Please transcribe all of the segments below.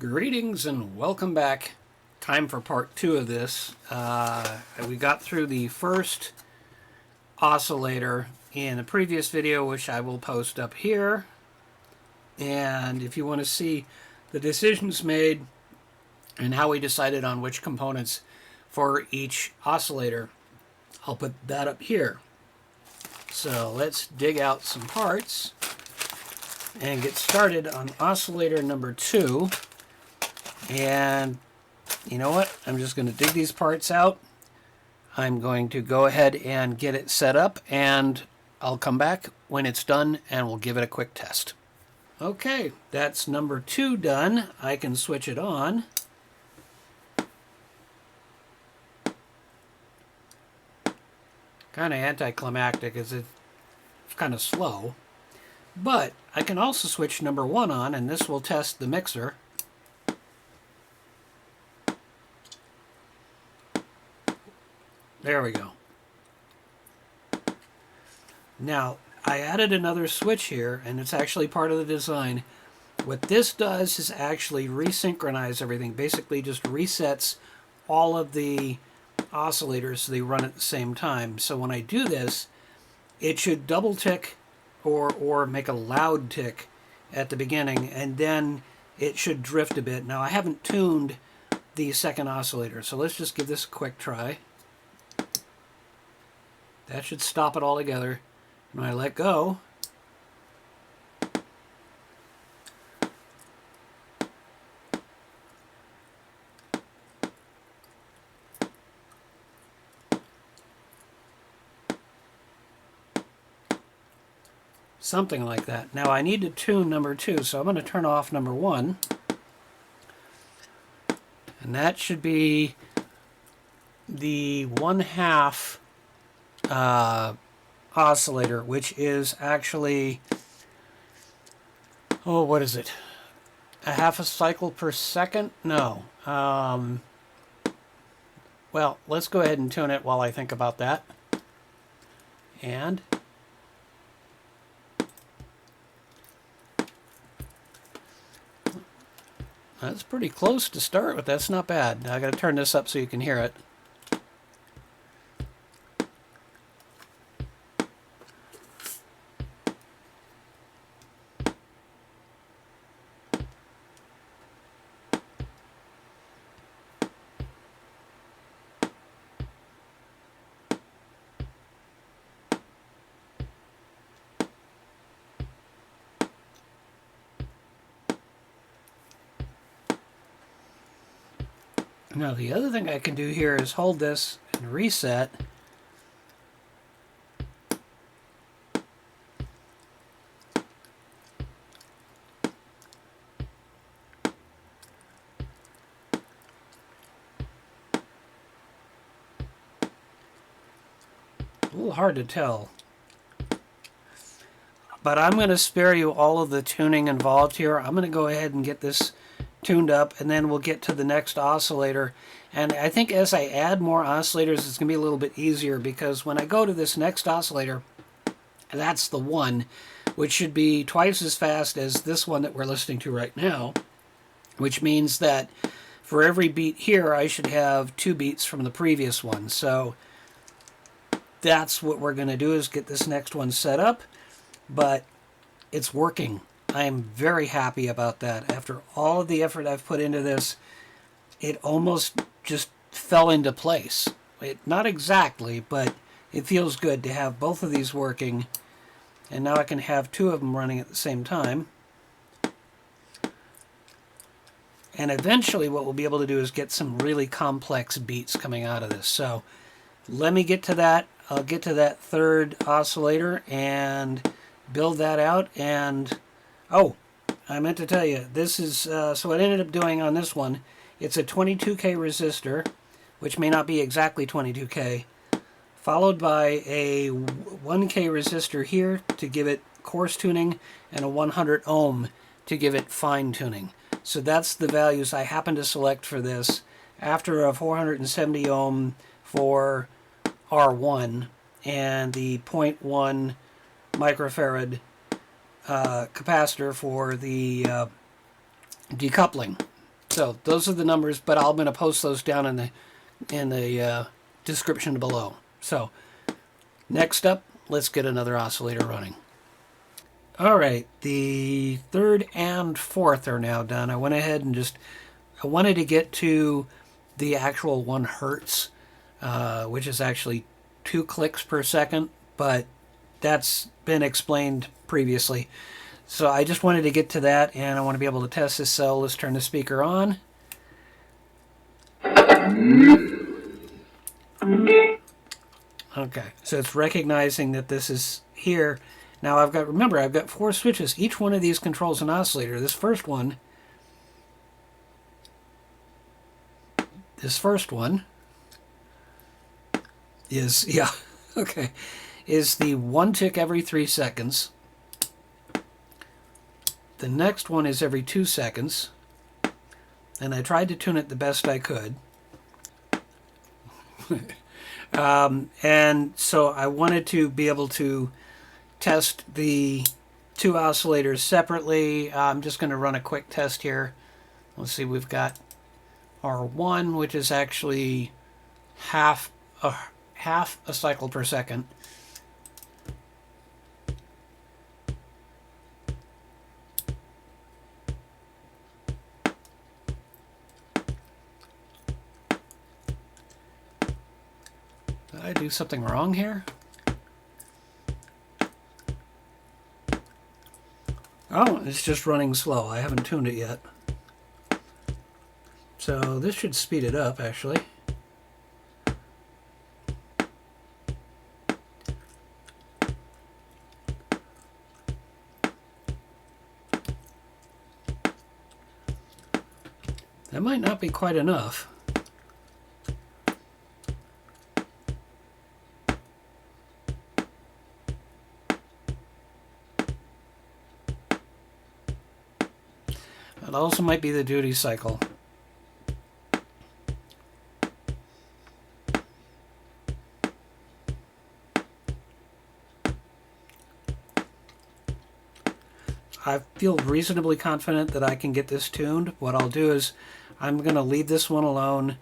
Greetings and welcome back. Time for part 2 of this. We got through the first oscillator in a previous video, which I will post up here. And if you want to see the decisions made and how we decided on which components for each oscillator, I'll put that up here. So let's dig out some parts and get started on oscillator number 2. And you know what? I'm just going to dig these parts out. I'm going to go ahead and get it set up, and I'll come back when it's done and we'll give it a quick test. Okay, that's number 2 done. I can switch it on. Kind of anticlimactic as it's kind of slow. But I can also switch number 1 on, and this will test the mixer. There we go. Now, I added another switch here, and it's actually part of the design. What this does is actually resynchronize everything. Basically just resets all of the oscillators so they run at the same time. So when I do this, it should double tick or make a loud tick at the beginning, and then it should drift a bit. Now, I haven't tuned the second oscillator, so let's just give this a quick try. That should stop it all together. When I let go, something like that. Now I need to tune number 2, so I'm going to turn off number 1. And that should be the 1/2 oscillator, which is actually, oh, what is it? A half a cycle per second? No. Well, let's go ahead and tune it while I think about that. And that's pretty close to start with. That's not bad. Now I got to turn this up so you can hear it. Now the other thing I can do here is hold this and reset. A little hard to tell. But I'm going to spare you all of the tuning involved here. I'm going to go ahead and get this tuned up, and then we'll get to the next oscillator. And I think as I add more oscillators, it's going to be a little bit easier, because when I go to this next oscillator, that's the 1, which should be twice as fast as this one that we're listening to right now, which means that for every beat here, I should have 2 beats from the previous one. So that's what we're going to do, is get this next one set up, but it's working. I am very happy about that. After all of the effort I've put into this, it almost just fell into place. Not exactly, but it feels good to have both of these working. And now I can have 2 of them running at the same time. And eventually what we'll be able to do is get some really complex beats coming out of this. So let me get to that. I'll get to that third oscillator and build that out. And oh, I meant to tell you, this is, so what I ended up doing on this one, it's a 22K resistor, which may not be exactly 22K, followed by a 1K resistor here to give it coarse tuning, and a 100 ohm to give it fine tuning. So that's the values I happen to select for this, after a 470 ohm for R1 and the 0.1 microfarad capacitor for the decoupling. So those are the numbers, but I'm going to post those down in the description below. So next up, let's get another oscillator running. All right, the third and fourth are now done. I went ahead and I wanted to get to the actual 1 hertz, which is actually 2 clicks per second, but that's been explained previously. So I just wanted to get to that, and I want to be able to test this. So let's turn the speaker on. Okay, so it's recognizing that this is here. Now remember, I've got 4 switches. Each one of these controls an oscillator. This first one is, yeah, okay, is the 1 tick every 3 seconds. The next one is every 2 seconds. And I tried to tune it the best I could. And so I wanted to be able to test the 2 oscillators separately. I'm just going to run a quick test here. Let's see, we've got R1, which is actually half a cycle per second. Did I do something wrong here? Oh, it's just running slow. I haven't tuned it yet. So this should speed it up, actually. That might not be quite enough. It also might be the duty cycle. I feel reasonably confident that I can get this tuned. What I'll do is I'm going to leave this one alone.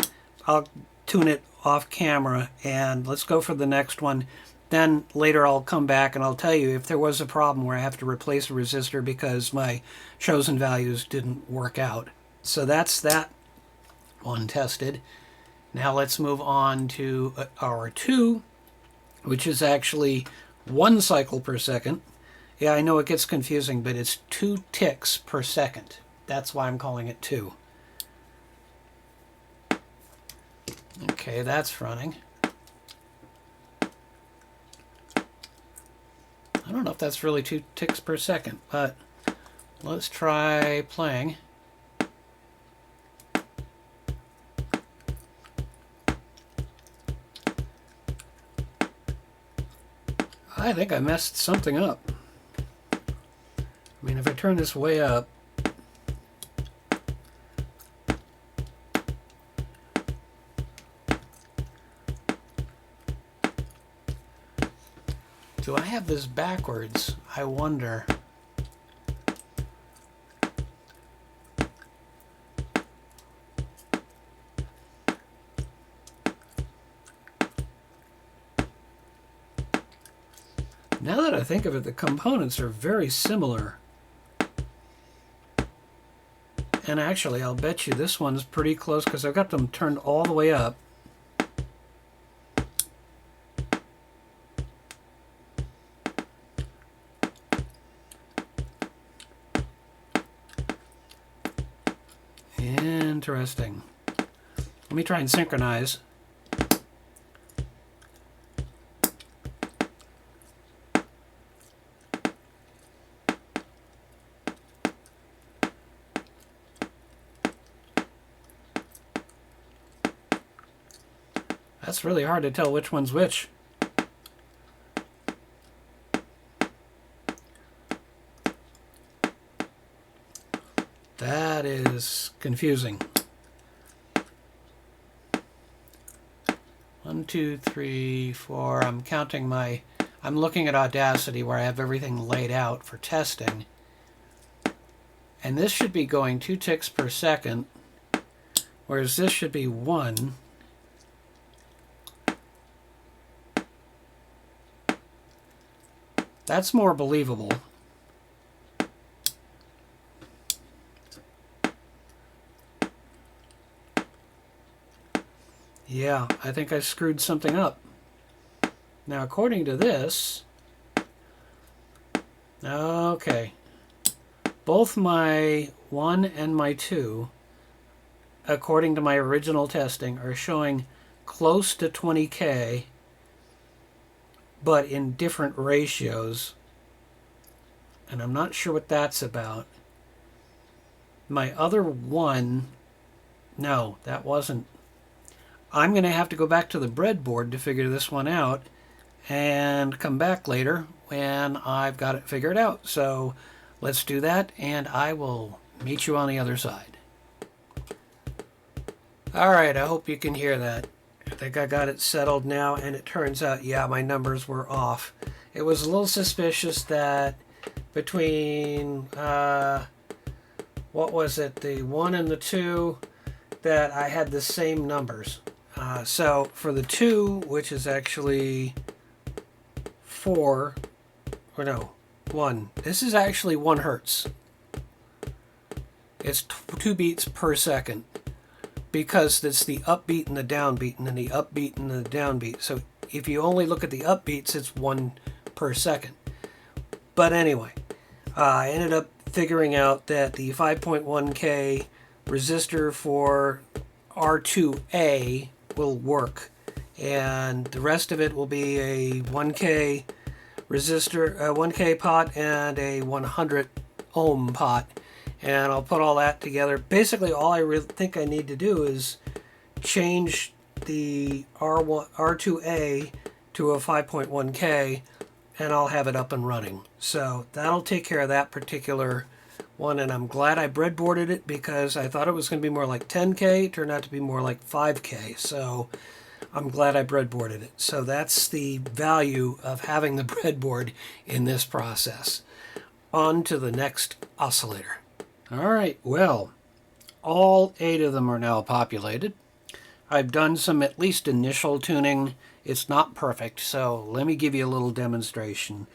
I'll tune it off camera, and let's go for the next one. Then later I'll come back and I'll tell you if there was a problem where I have to replace a resistor because my chosen values didn't work out. So that's that one tested. Now let's move on to R2, which is actually 1 cycle per second. Yeah, I know it gets confusing, but it's 2 ticks per second. That's why I'm calling it 2. Okay, that's running. I don't know if that's really 2 ticks per second, but let's try playing. I think I messed something up. I mean, if I turn this way up, do I have this backwards? I wonder. Now that I think of it, the components are very similar. And actually, I'll bet you this one's pretty close because I've got them turned all the way up. Interesting. Let me try and synchronize. That's really hard to tell which one's which. That is confusing. 1, 2, 3, 4. I'm counting I'm looking at Audacity where I have everything laid out for testing. And this should be going 2 ticks per second. whereas this should be 1. That's more believable. Yeah, I think I screwed something up. Now, according to this, okay, both my 1 and my 2, according to my original testing, are showing close to 20K, but in different ratios. And I'm not sure what that's about. My other 1, no, that wasn't. I'm going to have to go back to the breadboard to figure this one out and come back later when I've got it figured out. So let's do that, and I will meet you on the other side. All right, I hope you can hear that. I think I got it settled now, and it turns out, yeah, my numbers were off. It was a little suspicious that between, what was it, the 1 and the 2, that I had the same numbers. So for the 2, which is actually 4, or no, 1. This is actually 1 hertz. It's 2 beats per second because it's the upbeat and the downbeat and then the upbeat and the downbeat. So if you only look at the upbeats, it's 1 per second. But anyway, I ended up figuring out that the 5.1K resistor for R2A will work, and the rest of it will be a 1K resistor, a 1K pot and a 100 ohm pot, and I'll put all that together. Basically, all I really think I need to do is change the R2A to a 5.1K, and I'll have it up and running. So that'll take care of that particular one, and I'm glad I breadboarded it because I thought it was going to be more like 10K. It turned out to be more like 5K, so I'm glad I breadboarded it. So that's the value of having the breadboard in this process. On to the next oscillator. All right, well, all 8 of them are now populated. I've done some at least initial tuning. It's not perfect, so let me give you a little demonstration.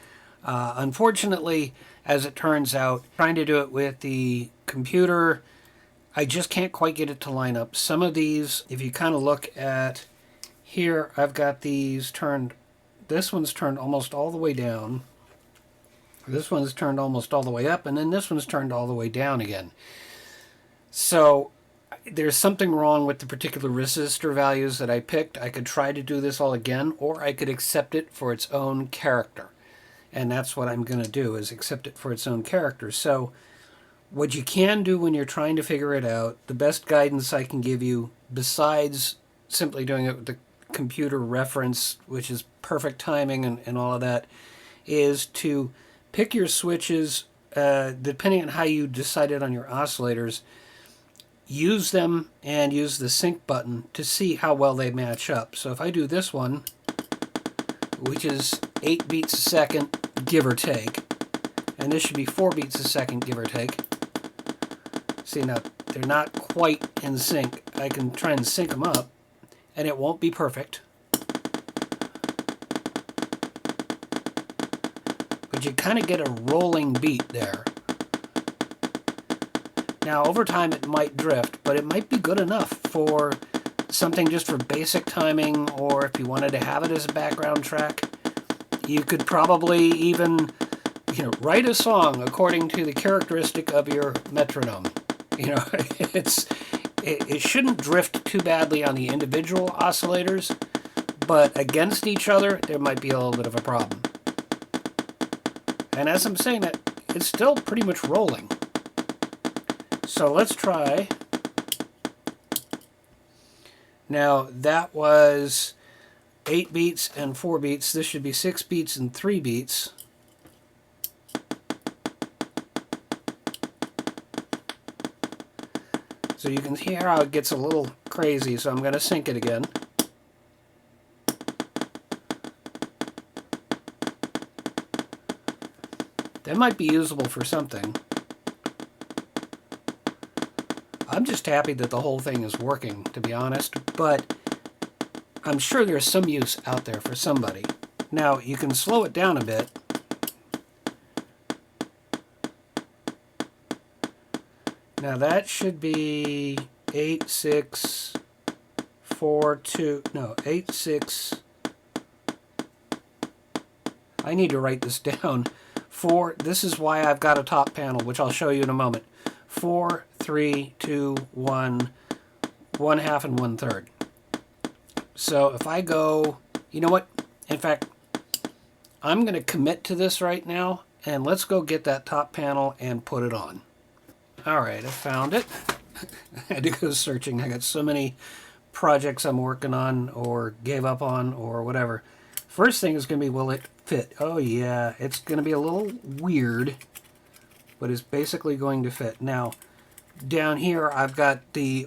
Unfortunately, as it turns out, trying to do it with the computer, I just can't quite get it to line up. Some of these, if you kind of look at here, I've got these turned, this one's turned almost all the way down. This one's turned almost all the way up, and then this one's turned all the way down again. So there's something wrong with the particular resistor values that I picked. I could try to do this all again, or I could accept it for its own character. And that's what I'm going to do, is accept it for its own character. So what you can do when you're trying to figure it out, the best guidance I can give you, besides simply doing it with the computer reference, which is perfect timing and all of that, is to pick your switches, depending on how you decided on your oscillators, use them and use the sync button to see how well they match up. So if I do this one, which is 8 beats a second, give or take, and this should be 4 beats a second, give or take. See, now they're not quite in sync. I can try and sync them up, and it won't be perfect. But you kind of get a rolling beat there. Now, over time it might drift, but it might be good enough for something just for basic timing, or if you wanted to have it as a background track. You could probably even, write a song according to the characteristic of your metronome. It shouldn't drift too badly on the individual oscillators, but against each other, there might be a little bit of a problem. And as I'm saying that, it's still pretty much rolling. So let's try. Now that was 8 beats and 4 beats. This should be 6 beats and 3 beats. So you can hear how it gets a little crazy, so I'm going to sync it again. That might be usable for something. I'm just happy that the whole thing is working, to be honest, but I'm sure there's some use out there for somebody. Now, you can slow it down a bit. Now that should be 8, 6, 4, 2, no, 8, 6. I need to write this down. 4, this is why I've got a top panel, which I'll show you in a moment. 4, 3, 2, 1, 1/2 and 1/3. So if I go, you know what? In fact, I'm going to commit to this right now, and let's go get that top panel and put it on. All right, I found it. I had to go searching. I got so many projects I'm working on or gave up on or whatever. First thing is going to be, will it fit? Oh yeah, it's going to be a little weird, but it's basically going to fit. Now, down here I've got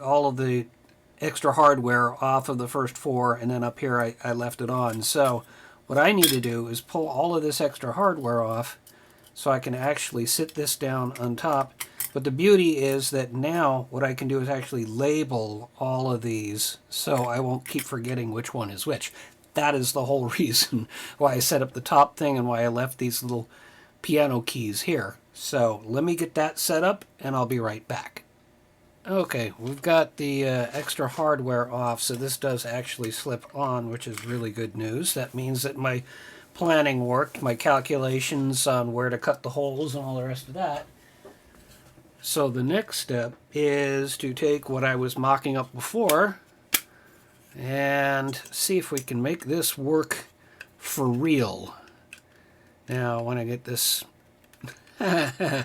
all of the extra hardware off of the first 4, and then up here I left it on. So what I need to do is pull all of this extra hardware off so I can actually sit this down on top. But the beauty is that now what I can do is actually label all of these so I won't keep forgetting which one is which. That is the whole reason why I set up the top thing and why I left these little piano keys here. So let me get that set up and I'll be right back. Okay, we've got the extra hardware off, so this does actually slip on, which is really good news. That means that my planning worked, my calculations on where to cut the holes and all the rest of that. So the next step is to take what I was mocking up before and see if we can make this work for real. Now, when I get this, I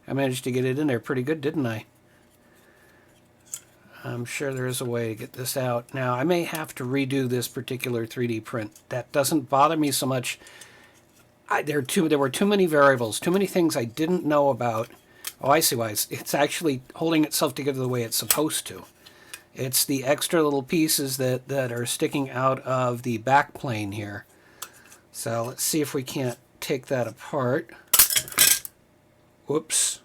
managed to get it in there pretty good, didn't I? I'm sure there is a way to get this out. Now, I may have to redo this particular 3D print. That doesn't bother me so much. There were too many variables, too many things I didn't know about. Oh, I see why. It's actually holding itself together the way it's supposed to. It's the extra little pieces that are sticking out of the back plane here. So let's see if we can't take that apart. Whoops.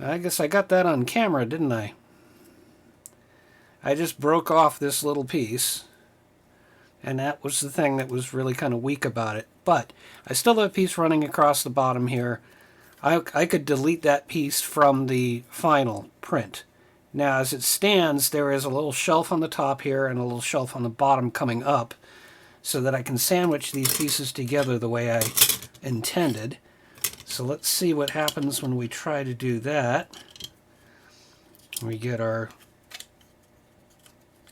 I guess I got that on camera, didn't I? I just broke off this little piece, and that was the thing that was really kind of weak about it. But I still have a piece running across the bottom here. I could delete that piece from the final print. Now, as it stands, there is a little shelf on the top here and a little shelf on the bottom coming up so that I can sandwich these pieces together the way I intended. So let's see what happens when we try to do that. We get our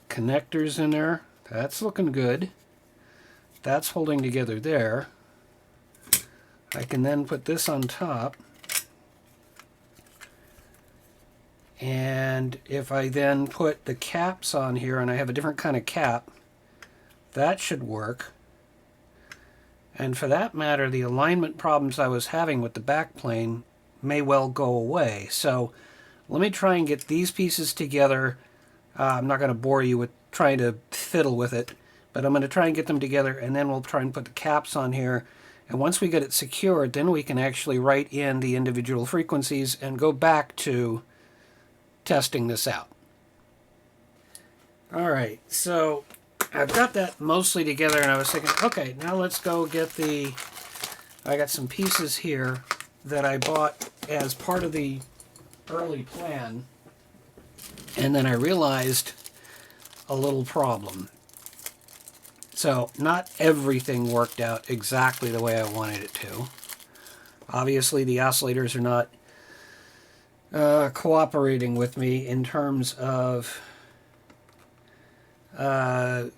connectors in there. That's looking good. That's holding together there. I can then put this on top. And if I then put the caps on here, and I have a different kind of cap, that should work. And for that matter, the alignment problems I was having with the back plane may well go away. So let me try and get these pieces together. I'm not going to bore you with trying to fiddle with it, but I'm going to try and get them together, and then we'll try and put the caps on here. And once we get it secured, then we can actually write in the individual frequencies and go back to testing this out. All right, so I've got that mostly together, and I was thinking, okay, now let's go get I got some pieces here that I bought as part of the early plan, and then I realized a little problem. So not everything worked out exactly the way I wanted it to. Obviously, the oscillators are not cooperating with me in terms of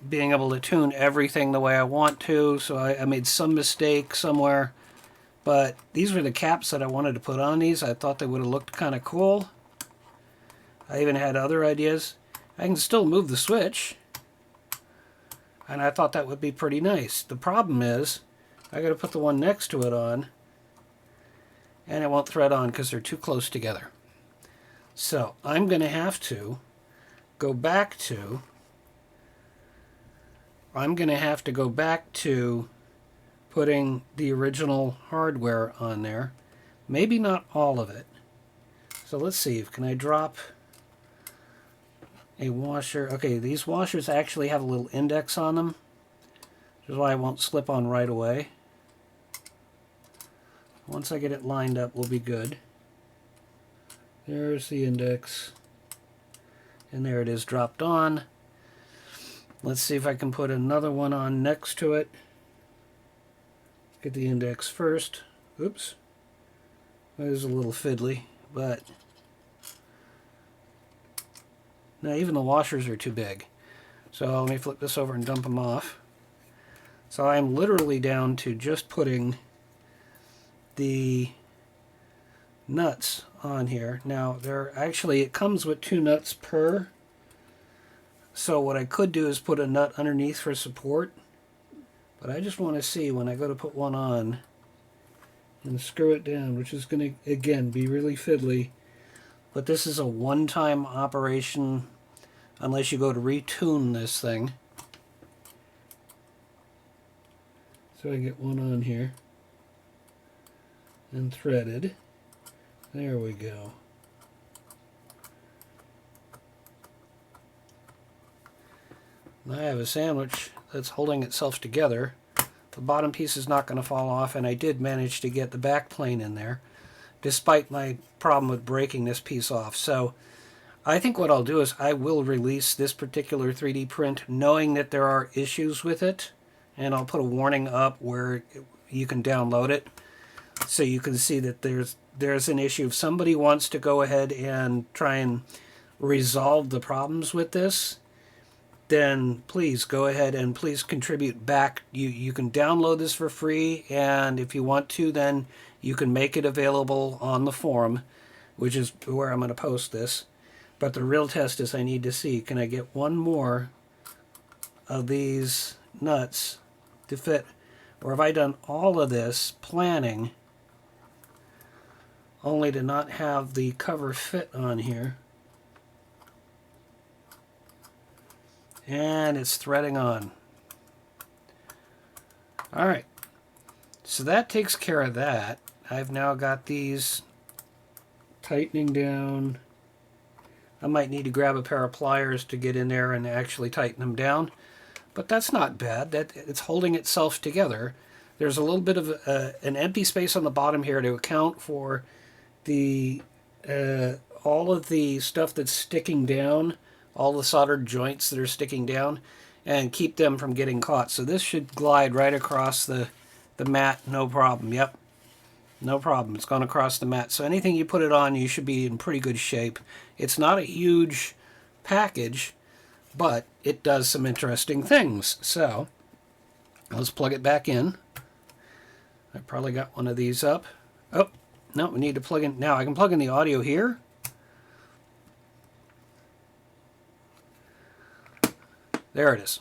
being able to tune everything the way I want to, so I made some mistake somewhere. But these were the caps that I wanted to put on these. I thought they would have looked kind of cool. I even had other ideas. I can still move the switch, and I thought that would be pretty nice. The problem is I got to put the one next to it on, and it won't thread on because they're too close together. So I'm going to have to go back to putting the original hardware on there. Maybe not all of it. So let's see, can I drop a washer? Okay, these washers actually have a little index on them, which is why I won't slip on right away. Once I get it lined up, we'll be good. There's the index. And there it is dropped on. Let's see if I can put another one on next to it. Get the index first. Oops. That is a little fiddly, but now even the washers are too big. So let me flip this over and dump them off. So I'm literally down to just putting the nuts on here. Now it comes with 2 nuts per. So what I could do is put a nut underneath for support. But I just want to see when I go to put one on and screw it down, which is going to, again, be really fiddly. But this is a one-time operation unless you go to retune this thing. So I get one on here and threaded. There we go. Now I have a sandwich that's holding itself together. The bottom piece is not going to fall off, and I did manage to get the back plane in there, despite my problem with breaking this piece off. So I think what I'll do is I will release this particular 3D print knowing that there are issues with it, and I'll put a warning up where you can download it so you can see that there's an issue. If somebody wants to go ahead and try and resolve the problems with this, then please go ahead and please contribute back. You can download this for free, and if you want to, then you can make it available on the forum, which is where I'm going to post this. But the real test is I need to see, can I get one more of these nuts to fit, or have I done all of this planning only to not have the cover fit on here? And it's threading on. Alright, so that takes care of that. I've now got these tightening down. I might need to grab a pair of pliers to get in there and actually tighten them down, but that's not bad. It's holding itself together. There's a little bit of an empty space on the bottom here to account for the all of the stuff that's sticking down, all the soldered joints that are sticking down, and keep them from getting caught. So this should glide right across the mat, no problem. Yep, no problem. It's gone across the mat. So anything you put it on, you should be in pretty good shape. It's not a huge package, but it does some interesting things. So let's plug it back in. I probably got one of these up. Oh, no, we need to plug in. Now I can plug in the audio here. There it is.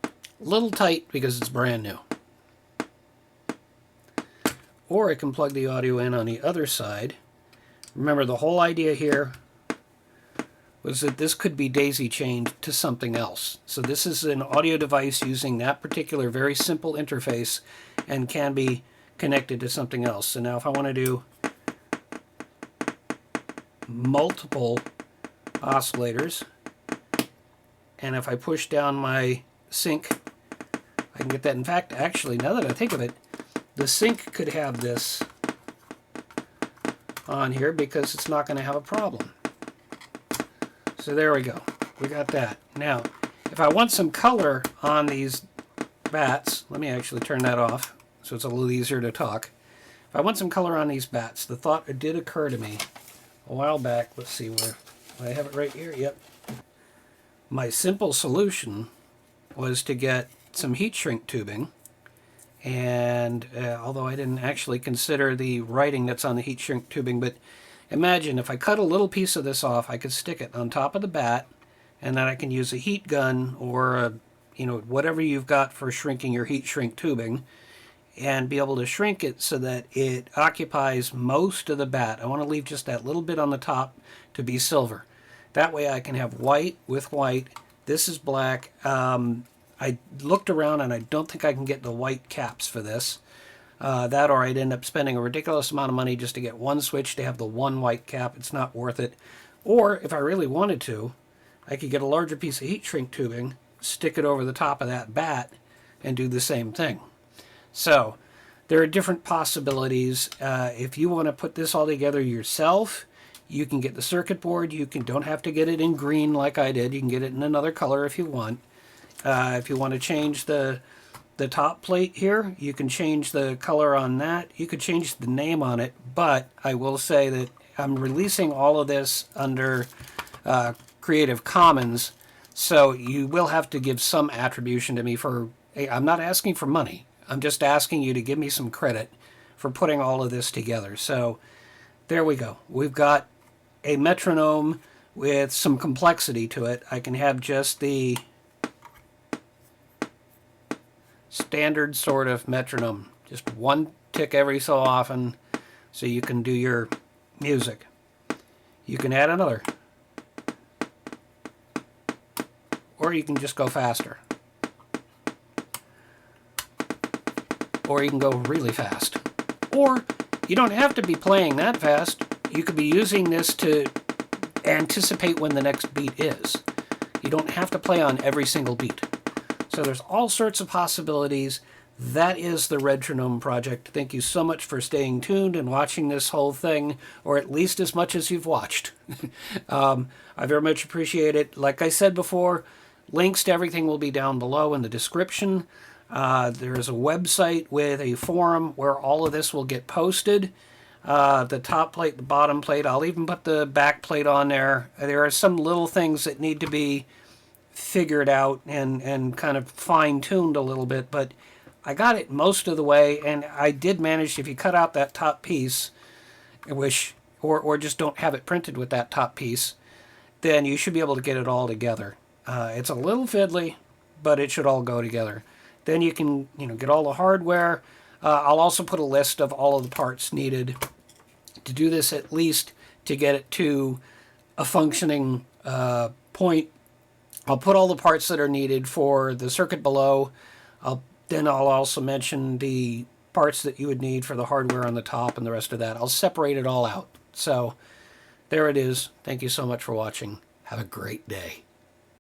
A little tight because it's brand new. Or I can plug the audio in on the other side. Remember, the whole idea here was that this could be daisy-chained to something else. So this is an audio device using that particular very simple interface and can be connected to something else. So now if I want to do multiple oscillators, and if I push down my sync, I can get that. In fact, actually, now that I think of it, the sync could have this on here because it's not going to have a problem. So there we go. We got that. Now, if I want some color on these bats, let me actually turn that off so it's a little easier to talk. If I want some color on these bats, the thought did occur to me a while back. Let's see where I have it right here. Yep. My simple solution was to get some heat shrink tubing, and although I didn't actually consider the writing that's on the heat shrink tubing, but imagine if I cut a little piece of this off, I could stick it on top of the bat, and then I can use a heat gun or whatever you've got for shrinking your heat shrink tubing, and be able to shrink it so that it occupies most of the bat. I want to leave just that little bit on the top to be silver. That way I can have white with white. This is black. I looked around and I don't think I can get the white caps for this. That or I'd end up spending a ridiculous amount of money just to get one switch to have the one white cap. It's not worth it. Or if I really wanted to, I could get a larger piece of heat shrink tubing, stick it over the top of that bat, and do the same thing. So there are different possibilities. If you want to put this all together yourself, you can get the circuit board. You don't have to get it in green like I did. You can get it in another color if you want. If you want to change the top plate here, you can change the color on that. You could change the name on it, but I will say that I'm releasing all of this under Creative Commons, so you will have to give some attribution to me for, I'm not asking for money. I'm just asking you to give me some credit for putting all of this together. So there we go. We've got a metronome with some complexity to it. I can have just the standard sort of metronome, just one tick every so often so you can do your music. You can add another, or you can just go faster, or you can go really fast, or you don't have to be playing that fast. You could be using this to anticipate when the next beat is. You don't have to play on every single beat. So there's all sorts of possibilities. That is the Redtronome project. Thank you so much for staying tuned and watching this whole thing, or at least as much as you've watched. I very much appreciate it. Like I said before, links to everything will be down below in the description. There is a website with a forum where all of this will get posted. The top plate, the bottom plate, I'll even put the back plate on there. There are some little things that need to be figured out and kind of fine-tuned a little bit, but I got it most of the way, and I did manage, if you cut out that top piece, or just don't have it printed with that top piece, then you should be able to get it all together. It's a little fiddly, but it should all go together. Then you can get all the hardware. I'll also put a list of all of the parts needed to do this, at least to get it to a functioning point. I'll put all the parts that are needed for the circuit below. Then I'll also mention the parts that you would need for the hardware on the top and the rest of that. I'll separate it all out. So there it is. Thank you so much for watching. Have a great day.